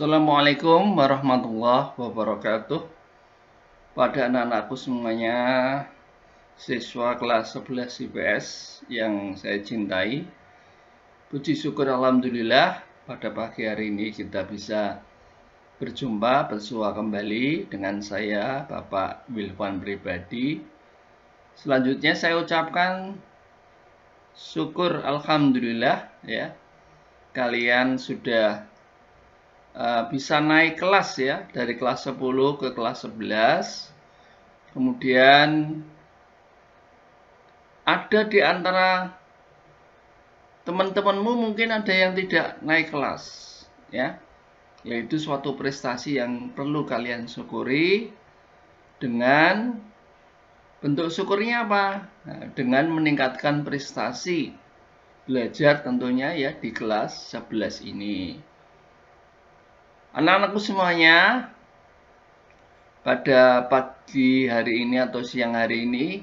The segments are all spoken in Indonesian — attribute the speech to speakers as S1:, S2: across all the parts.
S1: Assalamualaikum warahmatullahi wabarakatuh. Pada anak-anakku semuanya, siswa kelas 11 IPS yang saya cintai, puji syukur alhamdulillah pada pagi hari ini kita bisa bersua kembali dengan saya Bapak Wilvan Pribadi. Selanjutnya saya ucapkan syukur alhamdulillah ya, kalian sudah bisa naik kelas ya, dari kelas 10 ke kelas 11. Kemudian ada di antara teman-temanmu mungkin ada yang tidak naik kelas ya, yaitu suatu prestasi yang perlu kalian syukuri. Dengan bentuk syukurnya apa? Nah, dengan meningkatkan prestasi belajar tentunya ya di kelas 11 ini. Anak-anakku semuanya, pada pagi hari ini atau siang hari ini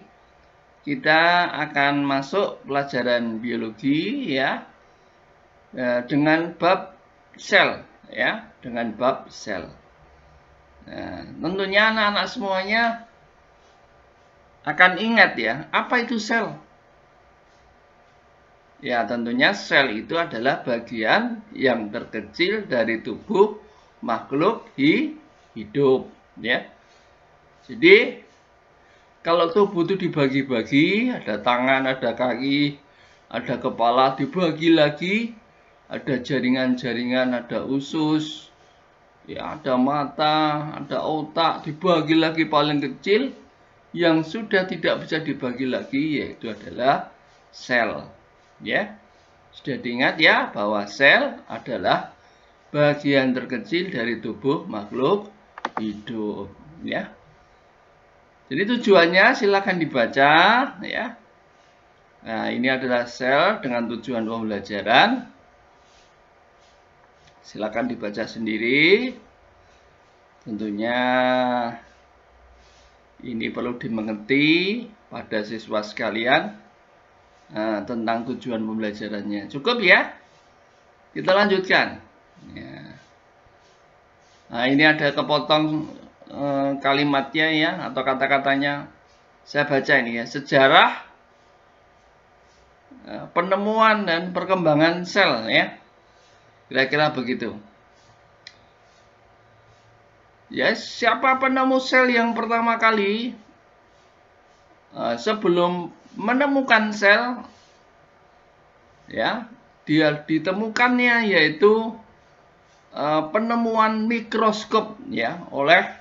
S1: kita akan masuk pelajaran biologi ya, dengan bab sel ya, dengan bab sel. Nah, tentunya anak-anak semuanya akan ingat ya, apa itu sel? Ya, tentunya sel itu adalah bagian yang terkecil dari tubuh makhluk hidup ya. Jadi kalau tubuh itu dibagi-bagi, ada tangan, ada kaki, ada kepala, dibagi lagi, ada jaringan-jaringan, ada usus ya, ada mata, ada otak, dibagi lagi paling kecil yang sudah tidak bisa dibagi lagi, yaitu adalah sel ya. Sudah diingat ya bahwa sel adalah bagian terkecil dari tubuh makhluk hidup ya. Jadi tujuannya silakan dibaca ya. Nah, ini adalah sel dengan tujuan pembelajaran. Silakan dibaca sendiri. Tentunya ini perlu dimengerti pada siswa sekalian tentang tujuan pembelajarannya. Cukup ya? Kita lanjutkan. Ya. Nah, ini ada kepotong kalimatnya ya, atau kata-katanya. Saya baca ini ya, sejarah penemuan dan perkembangan sel ya, kira-kira begitu. Ya, siapa penemu sel yang pertama kali? Sebelum menemukan sel ya, dia ditemukannya yaitu penemuan mikroskop ya oleh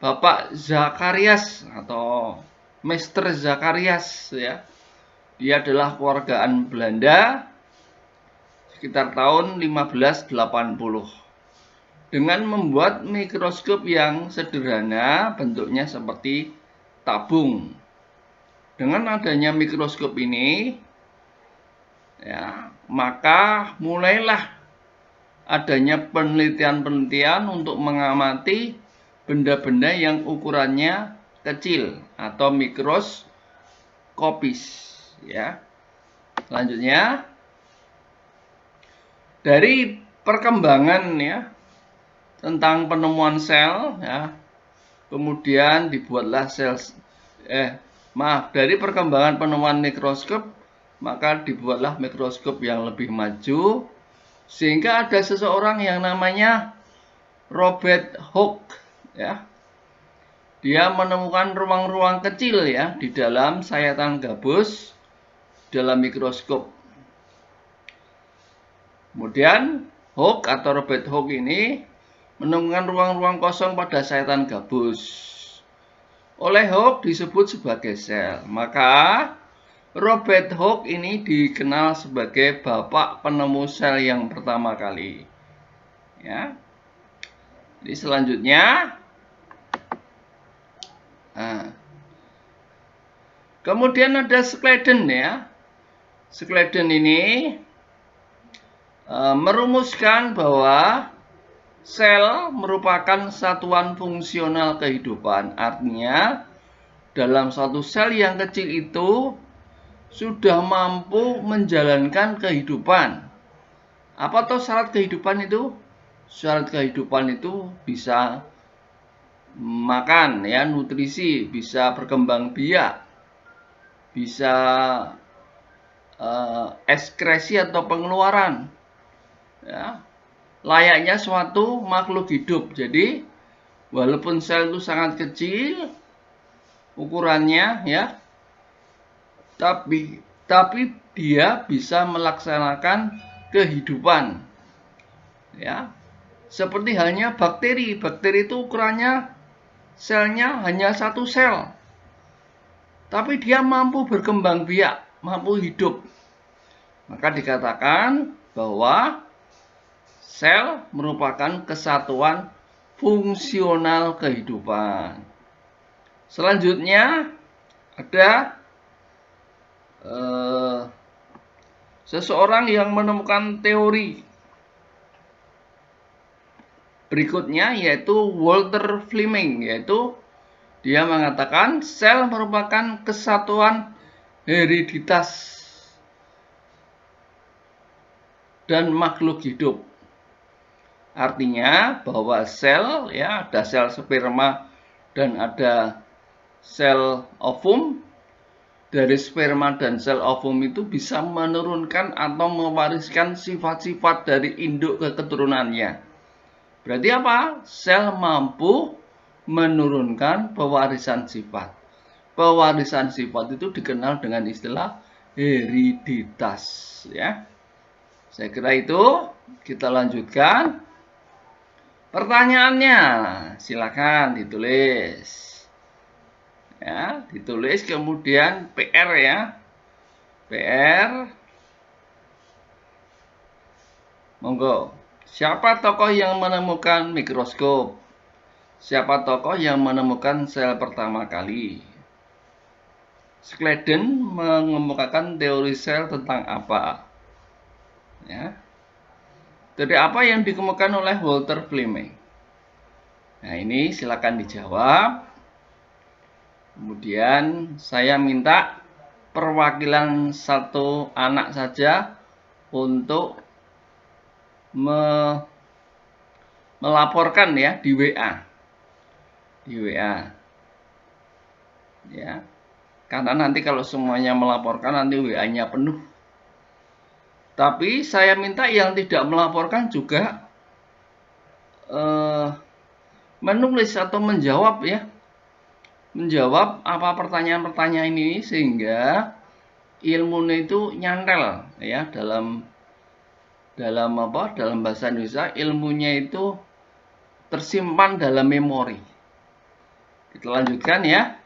S1: Bapak Zacharias atau Mr. Zacharias ya. Dia adalah kewargaan Belanda sekitar tahun 1580 dengan membuat mikroskop yang sederhana, bentuknya seperti tabung. Dengan adanya mikroskop ini ya, maka mulailah adanya penelitian-penelitian untuk mengamati benda-benda yang ukurannya kecil atau mikroskopis ya. Selanjutnya dari perkembangan ya tentang penemuan sel ya, kemudian dibuatlah dari perkembangan penemuan mikroskop maka dibuatlah mikroskop yang lebih maju, sehingga ada seseorang yang namanya Robert Hooke ya. Dia menemukan ruang-ruang kecil ya di dalam sayatan gabus dalam mikroskop. Kemudian Hooke atau Robert Hooke ini menemukan ruang-ruang kosong pada sayatan gabus. Oleh Hooke disebut sebagai sel. Maka Robert Hooke ini dikenal sebagai bapak penemu sel yang pertama kali. Ya. Jadi selanjutnya, kemudian ada Sladen ya. Sladen ini merumuskan bahwa sel merupakan satuan fungsional kehidupan. Artinya dalam satu sel yang kecil itu sudah mampu menjalankan kehidupan. Apa tuh syarat kehidupan itu? syarat kehidupan itu bisa makan, ya, nutrisi, bisa berkembang biak, bisa ekskresi atau pengeluaran, ya, layaknya suatu makhluk hidup. Jadi walaupun sel itu sangat kecil ukurannya, ya, tapi dia bisa melaksanakan kehidupan, ya, seperti halnya bakteri. Bakteri itu ukurannya selnya hanya satu sel, tapi dia mampu berkembang biak, mampu hidup. Maka dikatakan bahwa sel merupakan kesatuan fungsional kehidupan. Selanjutnya ada seseorang yang menemukan teori berikutnya, yaitu Walter Fleming, yaitu dia mengatakan sel merupakan kesatuan hereditas dan makhluk hidup. Artinya bahwa sel, ya, ada sel sperma dan ada sel ovum. Dari sperma dan sel ovum itu bisa menurunkan atau mewariskan sifat-sifat dari induk ke keturunannya. Berarti apa? Sel mampu menurunkan pewarisan sifat. Pewarisan sifat itu dikenal dengan istilah hereditas, ya. Saya kira itu. Kita lanjutkan. Pertanyaannya, silakan ditulis. Ya, ditulis kemudian PR, ya. PR. Monggo. Siapa tokoh yang menemukan mikroskop? Siapa tokoh yang menemukan sel pertama kali? Schleiden mengemukakan teori sel tentang apa? Ya. Dari apa yang dikemukakan oleh Walter Fleming? Nah, ini silakan dijawab. Kemudian saya minta perwakilan satu anak saja untuk melaporkan, ya, di WA. Di WA. Ya. Karena nanti kalau semuanya melaporkan nanti WA-nya penuh. Tapi saya minta yang tidak melaporkan juga menulis atau menjawab, ya. Menjawab apa pertanyaan-pertanyaan ini sehingga ilmunya itu nyantel, ya, dalam bahasa Indonesia ilmunya itu tersimpan dalam memori. Kita lanjutkan, ya.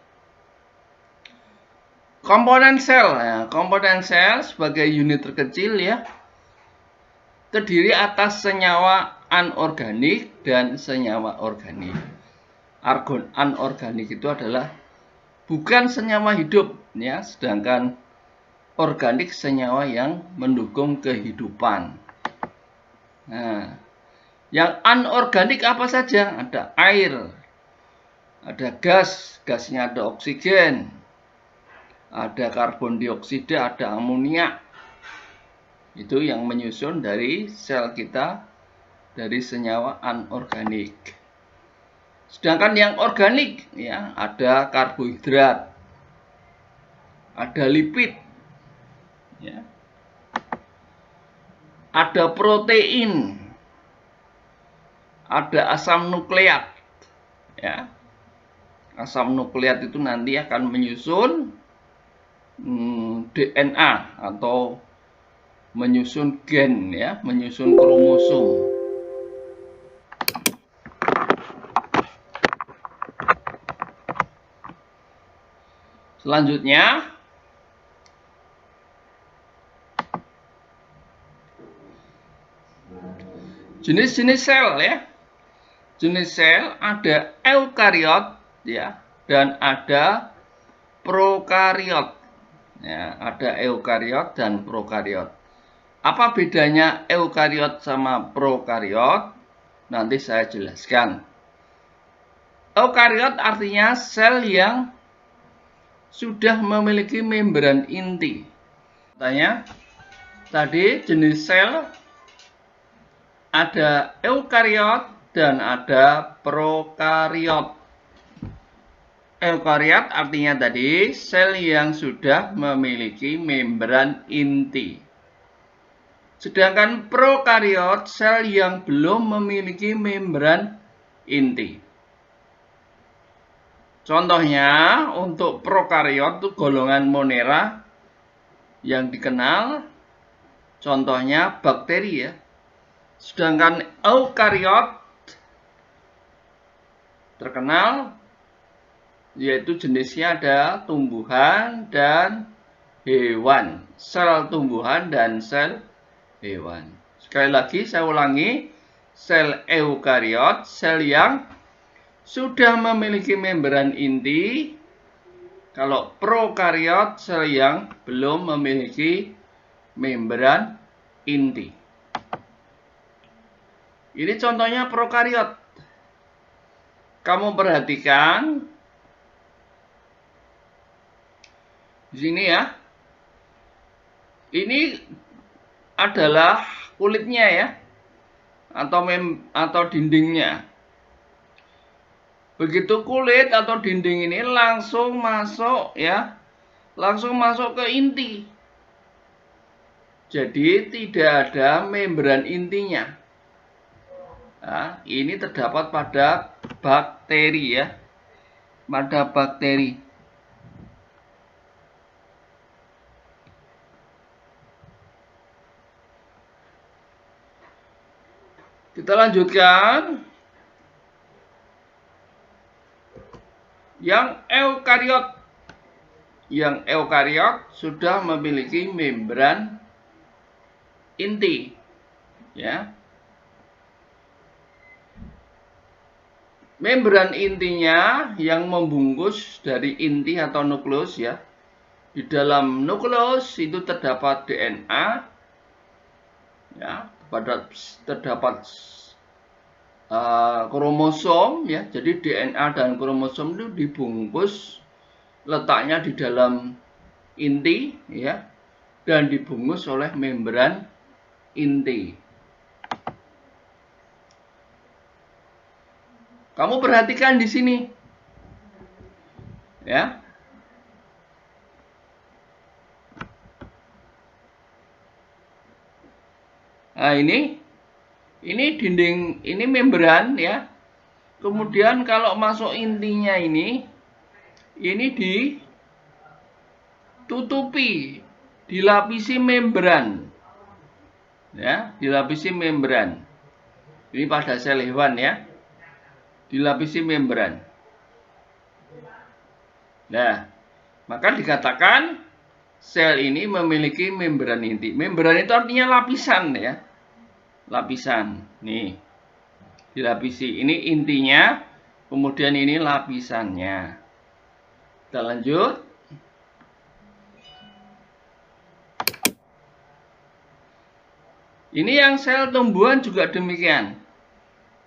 S1: Komponen sel, ya. Komponen sel sebagai unit terkecil, ya, terdiri atas senyawa anorganik dan senyawa organik. Anorganik itu adalah bukan senyawa hidup, ya, sedangkan organik senyawa yang mendukung kehidupan. Nah, yang anorganik apa saja? Ada air, ada gas, gasnya ada oksigen, ada karbon dioksida, ada amoniak. Itu yang menyusun dari sel kita dari senyawa anorganik. Sedangkan yang organik, ya, ada karbohidrat, ada lipid, ya, ada protein, ada asam nukleat, ya. Asam nukleat itu nanti akan menyusun DNA atau menyusun gen, ya, menyusun kromosom. Selanjutnya, jenis-jenis sel, ya. Jenis sel ada eukariot, ya, dan ada prokariot. Ya, ada eukariot dan prokariot. Apa bedanya eukariot sama prokariot? Nanti saya jelaskan. Eukariot artinya sel yang sudah memiliki membran inti. Tanya, tadi jenis sel ada eukariot dan ada prokariot. Eukariot artinya tadi sel yang sudah memiliki membran inti. Sedangkan prokariot sel yang belum memiliki membran inti. Contohnya untuk prokariot itu golongan Monera yang dikenal, contohnya bakteri ya. Sedangkan eukariot terkenal yaitu jenisnya ada tumbuhan dan hewan, sel tumbuhan dan sel hewan. Sekali lagi saya ulangi, sel eukariot, sel yang sudah memiliki membran inti. Kalau prokariot, sel yang belum memiliki membran inti. Ini contohnya prokariot. Kamu perhatikan di sini ya. Ini adalah kulitnya ya, atau dindingnya. Begitu kulit atau dinding ini langsung masuk ya, langsung masuk ke inti. Jadi tidak ada membran intinya. Nah, ini terdapat pada bakteri ya, pada bakteri. Kita lanjutkan. Yang eukariot. Yang eukariot sudah memiliki membran inti. Ya. Membran intinya yang membungkus dari inti atau nukleus ya. Di dalam nukleus itu terdapat DNA. Ya, terdapat kromosom ya. Jadi DNA dan kromosom itu dibungkus, letaknya di dalam inti ya, dan dibungkus oleh membran inti. Kamu perhatikan di sini ya. Nah, ini dinding, ini membran ya. Kemudian kalau masuk intinya ini ditutupi, dilapisi membran. Ya, dilapisi membran. Ini pada sel hewan ya. Dilapisi membran. Nah, maka dikatakan sel ini memiliki membran inti. Membran itu artinya lapisan ya. Lapisan. Nih. Dilapisi. Ini intinya, kemudian ini lapisannya. Kita lanjut. Ini yang sel tumbuhan juga demikian.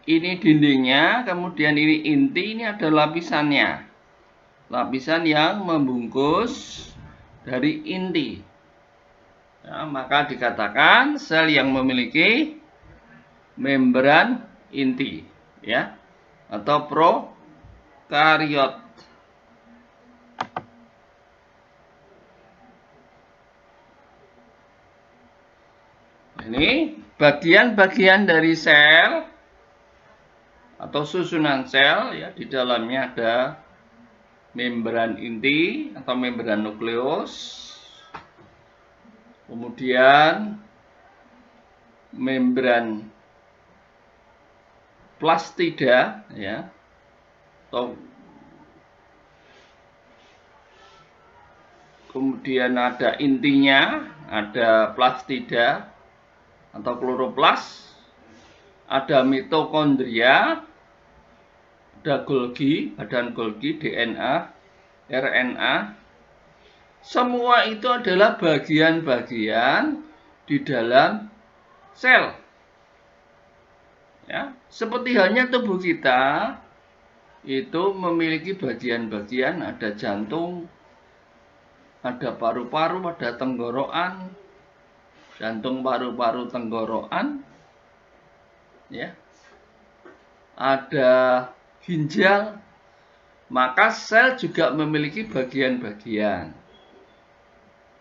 S1: Ini dindingnya, kemudian ini inti, ini ada lapisannya. Lapisan yang membungkus dari inti. Ya, maka dikatakan sel yang memiliki membran inti ya, atau prokariot. Ini bagian-bagian dari sel atau susunan sel ya, di dalamnya ada membran inti atau membran nukleus. Kemudian membran plastida ya, atau kemudian ada intinya, ada plastida atau kloroplas, ada mitokondria, ada Golgi, badan Golgi, DNA, RNA. Semua itu adalah bagian-bagian di dalam sel. Ya, seperti halnya tubuh kita itu memiliki bagian-bagian, ada jantung, ada paru-paru, ada tenggorokan, jantung, paru-paru, tenggorokan. ya, ada ginjal, maka sel juga memiliki bagian-bagian.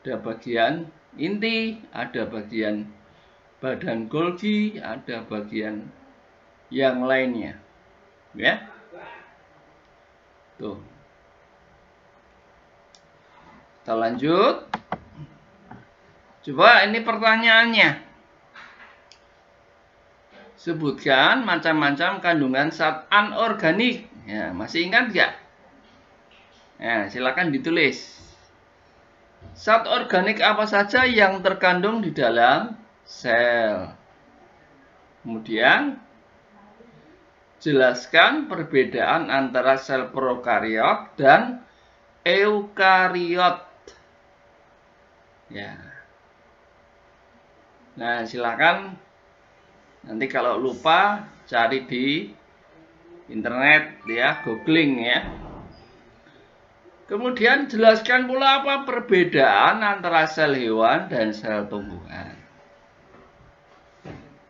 S1: Ada bagian inti, ada bagian badan Golgi, ada bagian yang lainnya, ya. Tuh. Kita lanjut. Coba ini pertanyaannya. Sebutkan macam-macam kandungan zat anorganik. Ya, masih ingat nggak? Ya, silakan ditulis. Zat organik apa saja yang terkandung di dalam sel? Kemudian jelaskan perbedaan antara sel prokariot dan eukariot. Ya. Nah, silakan nanti kalau lupa cari di internet ya, googling ya. Kemudian jelaskan pula apa perbedaan antara sel hewan dan sel tumbuhan.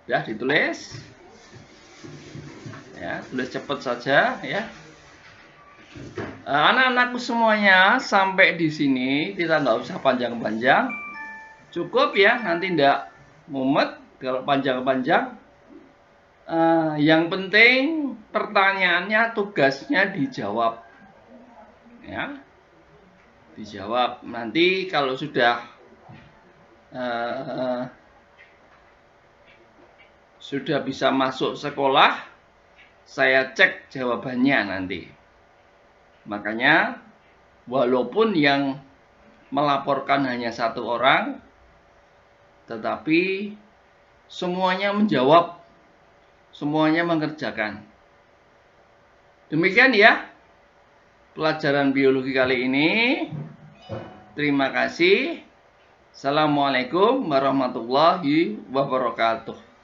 S1: Ya, ditulis. Ya, tulis cepat saja ya. Anak-anakku semuanya, sampai di sini kita nggak usah panjang-panjang, cukup ya, nanti nggak mumet kalau panjang-panjang. Yang penting pertanyaannya, tugasnya dijawab ya, dijawab. Nanti kalau sudah bisa masuk sekolah, saya cek jawabannya nanti. Makanya walaupun yang melaporkan hanya 1 orang, tetapi semuanya menjawab, semuanya mengerjakan. Demikian ya pelajaran biologi kali ini. Terima kasih. Assalamualaikum warahmatullahi wabarakatuh.